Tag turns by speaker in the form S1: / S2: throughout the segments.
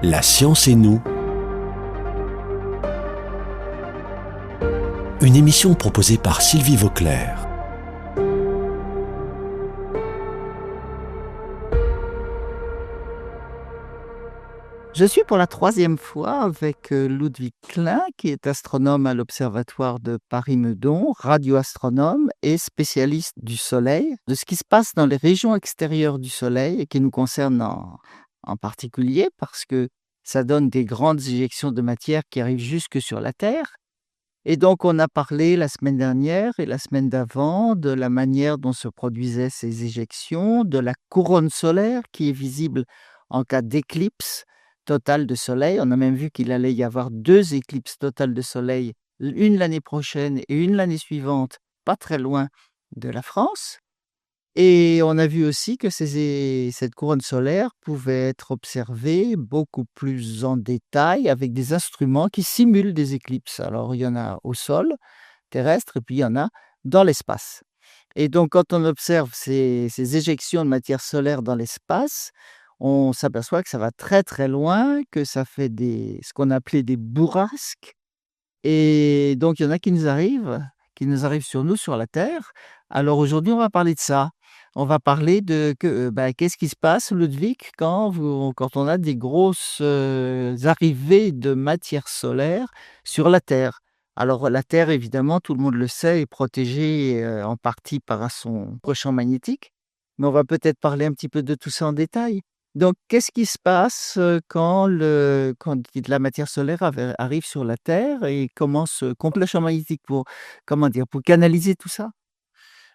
S1: La science et nous. Une émission proposée par Sylvie Vauclair.
S2: Je suis pour la 3e fois avec Ludwig Klein, qui est astronome à l'Observatoire de Paris-Meudon, radioastronome et spécialiste du Soleil, de ce qui se passe dans les régions extérieures du Soleil et qui nous concerne en particulier parce que ça donne des grandes éjections de matière qui arrivent jusque sur la Terre. Et donc on a parlé la semaine dernière et la semaine d'avant de la manière dont se produisaient ces éjections, de la couronne solaire qui est visible en cas d'éclipse totale de soleil. On a même vu qu'il allait y avoir 2 éclipses totales de soleil, une l'année prochaine et une l'année suivante, pas très loin de la France. Et on a vu aussi que cette couronne solaire pouvait être observée beaucoup plus en détail avec des instruments qui simulent des éclipses. Alors il y en a au sol terrestre et puis il y en a dans l'espace. Et donc quand on observe ces éjections de matière solaire dans l'espace, on s'aperçoit que ça va très très loin, que ça fait ce qu'on appelait des bourrasques. Et donc il y en a qui nous arrivent sur nous, sur la Terre. Alors aujourd'hui, on va parler de ça. On va parler de qu'est-ce qui se passe, Ludwig, quand on a des grosses arrivées de matière solaire sur la Terre. Alors la Terre, évidemment, tout le monde le sait, est protégée en partie par son champ magnétique, mais on va peut-être parler un petit peu de tout ça en détail. Donc, qu'est-ce qui se passe quand la matière solaire arrive sur la Terre et comment se compte le champ magnétique pour canaliser tout ça?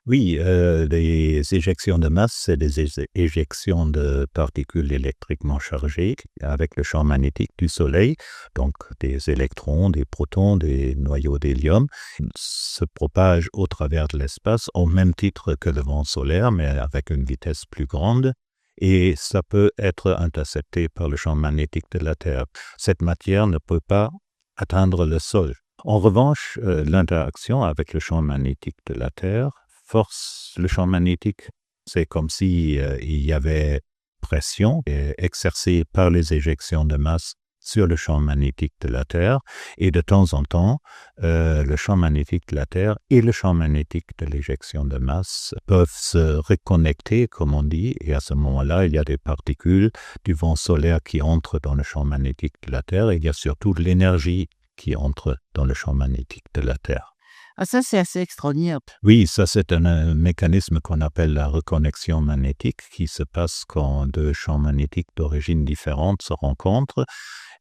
S3: Oui, les éjections de masse, c'est des éjections de particules électriquement chargées avec le champ magnétique du Soleil, donc des électrons, des protons, des noyaux d'hélium, se propagent au travers de l'espace au même titre que le vent solaire, mais avec une vitesse plus grande. Et ça peut être intercepté par le champ magnétique de la Terre. Cette matière ne peut pas atteindre le sol. En revanche, l'interaction avec le champ magnétique de la Terre force le champ magnétique. C'est comme si il y avait pression exercée par les éjections de masse sur le champ magnétique de la Terre, et de temps en temps, le champ magnétique de la Terre et le champ magnétique de l'éjection de masse peuvent se reconnecter, comme on dit, et à ce moment-là, il y a des particules du vent solaire qui entrent dans le champ magnétique de la Terre, et il y a surtout de l'énergie qui entre dans le champ magnétique de la Terre.
S2: Ah ça, c'est assez extraordinaire.
S3: Oui, ça c'est un mécanisme qu'on appelle la reconnexion magnétique qui se passe quand 2 champs magnétiques d'origine différente se rencontrent,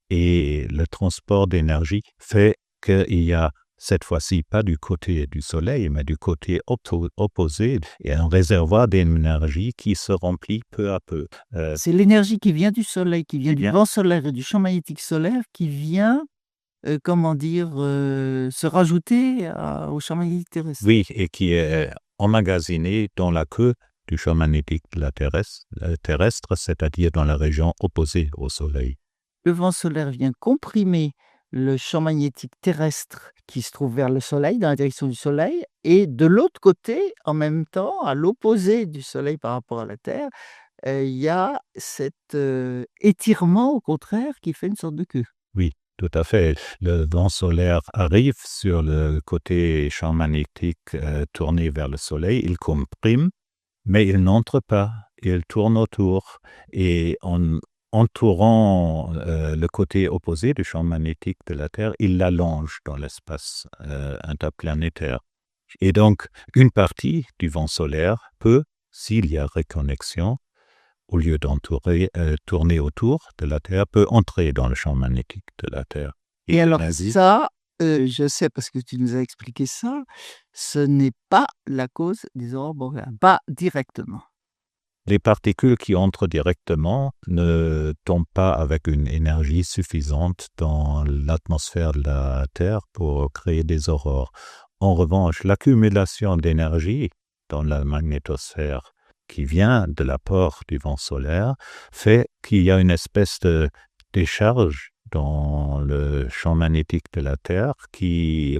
S3: et le transport d'énergie fait qu'il y a cette fois-ci pas du côté du Soleil, mais du côté opposé, et un réservoir d'énergie qui se remplit peu à peu.
S2: C'est l'énergie qui vient du Soleil, qui vient du vent solaire et du champ magnétique solaire qui vient, se rajouter au champ magnétique terrestre.
S3: Oui, et qui est emmagasiné dans la queue du champ magnétique de la terrestre, c'est-à-dire dans la région opposée au Soleil.
S2: Le vent solaire vient comprimer le champ magnétique terrestre qui se trouve vers le Soleil, dans la direction du Soleil, et de l'autre côté, en même temps, à l'opposé du Soleil par rapport à la Terre, il y a cet étirement, au contraire, qui fait une sorte de queue.
S3: Oui, tout à fait. Le vent solaire arrive sur le côté champ magnétique tourné vers le Soleil, il comprime, mais il n'entre pas, il tourne autour, et en entourant le côté opposé du champ magnétique de la Terre, il l'allonge dans l'espace interplanétaire. Et donc, une partie du vent solaire peut, s'il y a reconnexion, au lieu tourner autour de la Terre, peut entrer dans le champ magnétique de la Terre.
S2: Et alors ça, je sais parce que tu nous as expliqué ça, ce n'est pas la cause des aurores boréales, pas directement.
S3: Les particules qui entrent directement ne tombent pas avec une énergie suffisante dans l'atmosphère de la Terre pour créer des aurores. En revanche, l'accumulation d'énergie dans la magnétosphère qui vient de l'apport du vent solaire fait qu'il y a une espèce de décharge dans le champ magnétique de la Terre qui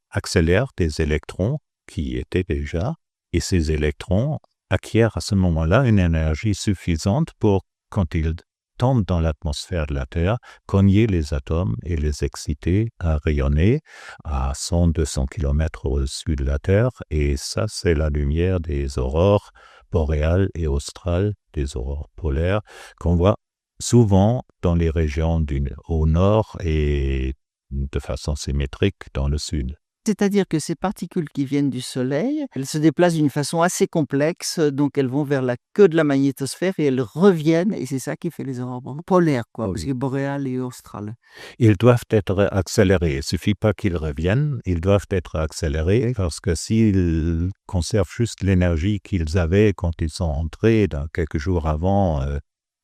S3: accélère des électrons qui étaient déjà, et ces électrons acquièrent à ce moment-là une énergie suffisante pour, quand ils tombent dans l'atmosphère de la Terre, cogner les atomes et les exciter à rayonner à 100-200 km au-dessus de la Terre. Et ça, c'est la lumière des aurores boréales et australes, des aurores polaires, qu'on voit souvent dans les régions au nord et de façon symétrique dans le sud.
S2: C'est-à-dire que ces particules qui viennent du Soleil, elles se déplacent d'une façon assez complexe, donc elles vont vers la queue de la magnétosphère et elles reviennent, et c'est ça qui fait les aurores polaires,
S3: Ah oui.
S2: parce que boréales et australes.
S3: Ils doivent être accélérés. Il ne suffit pas qu'ils reviennent, ils doivent être accélérés parce que s'ils conservent juste l'énergie qu'ils avaient quand ils sont entrés quelques jours avant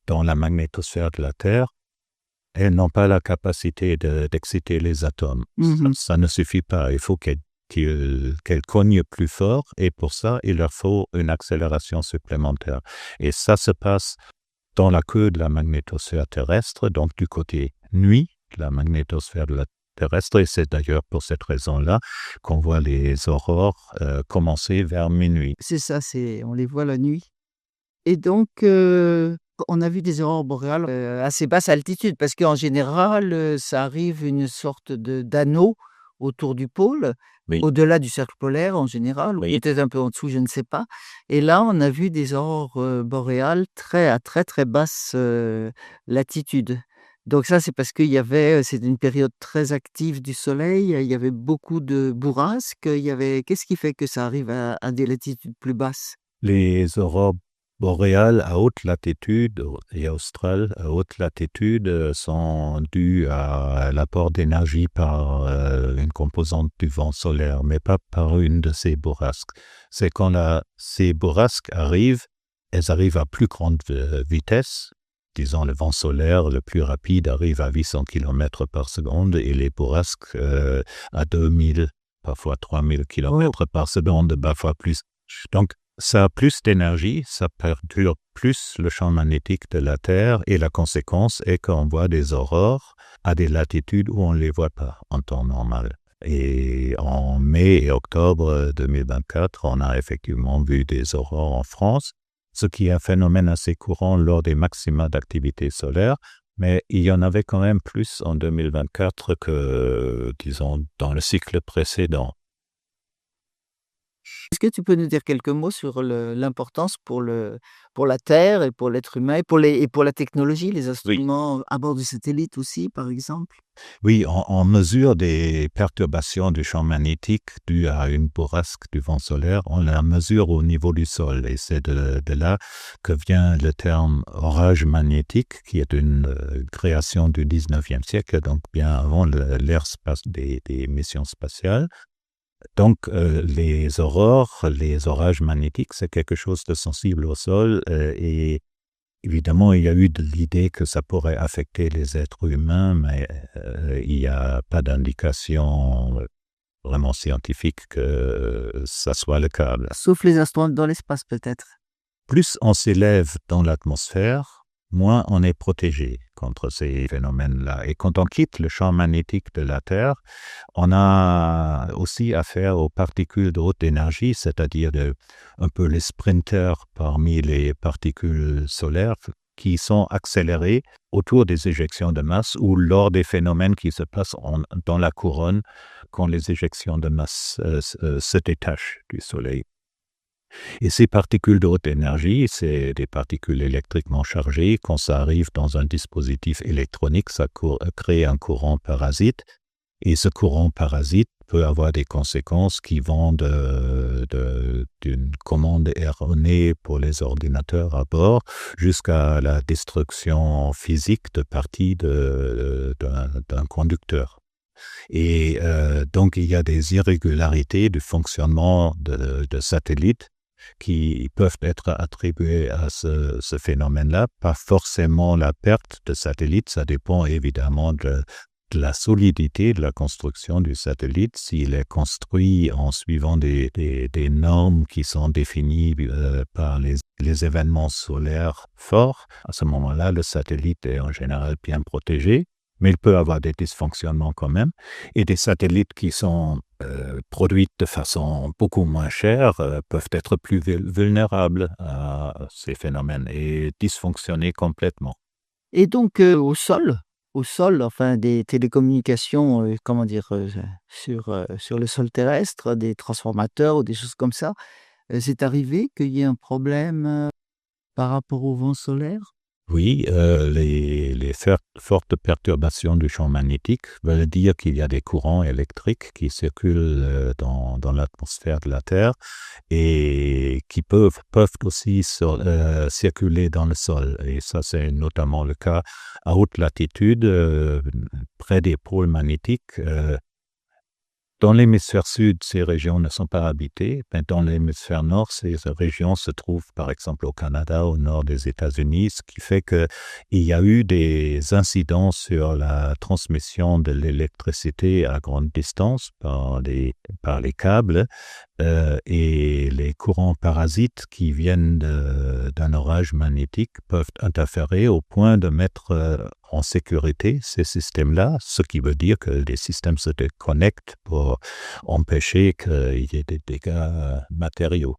S3: dans la magnétosphère de la Terre, elles n'ont pas la capacité d'exciter les atomes. Ça ne suffit pas. Il faut qu'elles cognent plus fort et pour ça, il leur faut une accélération supplémentaire. Et ça se passe dans la queue de la magnétosphère terrestre, donc du côté nuit de la magnétosphère de la terrestre. Et c'est d'ailleurs pour cette raison-là qu'on voit les aurores commencer vers minuit.
S2: C'est ça, on les voit la nuit. Et donc, on a vu des aurores boréales à assez basse altitude, parce qu'en général, ça arrive une sorte d'anneau autour du pôle,
S3: Oui.
S2: au-delà du cercle polaire en général, ou
S3: Oui.
S2: peut-être un peu en dessous, je ne sais pas. Et là, on a vu des aurores boréales à très très basse latitude. Donc ça, c'est parce c'était une période très active du Soleil, il y avait beaucoup de bourrasques, qu'est-ce qui fait que ça arrive à des latitudes plus basses?
S3: Les aurores boréales à haute latitude et australes à haute latitude sont dues à l'apport d'énergie par une composante du vent solaire, mais pas par une de ces bourrasques. C'est quand ces bourrasques arrivent, elles arrivent à plus grande vitesse. Disons, le vent solaire le plus rapide arrive à 800 km par seconde et les bourrasques à 2000, parfois 3000 km par seconde, parfois plus. Donc, ça a plus d'énergie, ça perdure plus le champ magnétique de la Terre et la conséquence est qu'on voit des aurores à des latitudes où on ne les voit pas en temps normal. Et en mai et octobre 2024, on a effectivement vu des aurores en France, ce qui est un phénomène assez courant lors des maxima d'activité solaire, mais il y en avait quand même plus en 2024 que, disons, dans le cycle précédent.
S2: Est-ce que tu peux nous dire quelques mots sur l'importance pour la Terre et pour l'être humain et pour la technologie, les instruments à bord du satellite aussi, par exemple?
S3: Oui, on mesure des perturbations du champ magnétique dues à une bourrasque du vent solaire. On la mesure au niveau du sol et c'est de là que vient le terme orage magnétique, qui est une création du 19e siècle, donc bien avant l'ère des missions spatiales. Donc, les aurores, les orages magnétiques, c'est quelque chose de sensible au sol et évidemment, il y a eu de l'idée que ça pourrait affecter les êtres humains, mais il n'y a pas d'indication vraiment scientifique que ça soit le cas.
S2: Sauf les astronautes dans l'espace, peut-être?
S3: Plus on s'élève dans l'atmosphère, moins on est protégé contre ces phénomènes-là. Et quand on quitte le champ magnétique de la Terre, on a aussi affaire aux particules de haute énergie, c'est-à-dire un peu les sprinters parmi les particules solaires qui sont accélérées autour des éjections de masse ou lors des phénomènes qui se passent dans la couronne quand les éjections de masse se détachent du Soleil. Et ces particules de haute énergie, c'est des particules électriquement chargées. Quand ça arrive dans un dispositif électronique, ça crée un courant parasite. Et ce courant parasite peut avoir des conséquences qui vont d'une commande erronée pour les ordinateurs à bord jusqu'à la destruction physique de parties d'un conducteur. Et donc, il y a des irrégularités du fonctionnement de satellites qui peuvent être attribuées à ce phénomène-là. Pas forcément la perte de satellites, ça dépend évidemment de la solidité de la construction du satellite. S'il est construit en suivant des normes qui sont définies par les événements solaires forts, à ce moment-là, le satellite est en général bien protégé. Mais il peut avoir des dysfonctionnements quand même. Et des satellites qui sont produits de façon beaucoup moins chère peuvent être plus vulnérables à ces phénomènes et dysfonctionner complètement.
S2: Et donc, au sol, enfin des télécommunications, sur le sol terrestre, des transformateurs ou des choses comme ça, c'est arrivé qu'il y ait un problème, par rapport au vent solaire?
S3: Oui, les fortes perturbations du champ magnétique veulent dire qu'il y a des courants électriques qui circulent dans l'atmosphère de la Terre et qui peuvent aussi circuler dans le sol. Et ça, c'est notamment le cas à haute latitude, près des pôles magnétiques. Dans l'hémisphère sud, ces régions ne sont pas habitées, mais dans l'hémisphère nord, ces régions se trouvent par exemple au Canada, au nord des États-Unis, ce qui fait qu'il y a eu des incidents sur la transmission de l'électricité à grande distance par les câbles et les courants parasites qui viennent d'un orage magnétique peuvent interférer au point de mettre en sécurité ces systèmes-là, ce qui veut dire que les systèmes se déconnectent pour empêcher qu'il y ait des dégâts matériaux.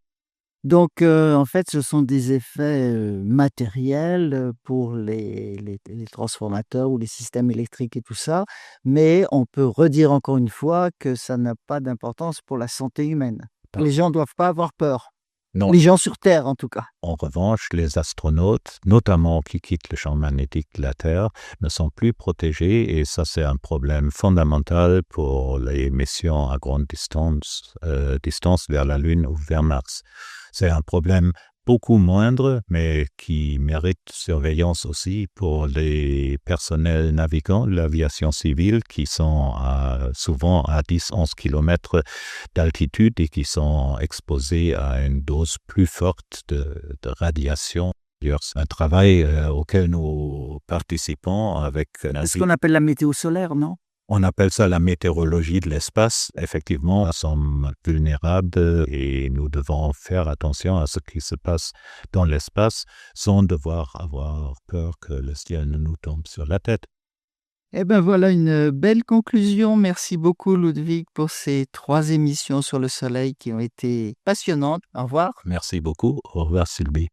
S2: Donc, en fait, ce sont des effets, matériels, pour les transformateurs ou les systèmes électriques et tout ça, mais on peut redire encore une fois que ça n'a pas d'importance pour la santé humaine. Les gens ne doivent pas avoir peur.
S3: Non.
S2: Les gens sur terre, en tout cas.
S3: En revanche, les astronautes, notamment qui quittent le champ magnétique de la Terre, ne sont plus protégés et ça, c'est un problème fondamental pour les missions à grande distance vers la Lune ou vers Mars. C'est un problème beaucoup moindre, mais qui mérite surveillance aussi pour les personnels navigants de l'aviation civile qui sont souvent à 10-11 km d'altitude et qui sont exposés à une dose plus forte de radiation. C'est un travail auquel nous participons avec
S2: C'est ce qu'on appelle la météo solaire, non?
S3: on appelle ça la météorologie de l'espace. Effectivement, nous sommes vulnérables et nous devons faire attention à ce qui se passe dans l'espace sans devoir avoir peur que le ciel ne nous tombe sur la tête.
S2: Eh ben, voilà une belle conclusion. Merci beaucoup Ludwig pour ces 3 émissions sur le soleil qui ont été passionnantes. Au revoir.
S3: Merci beaucoup. Au revoir Sylvie.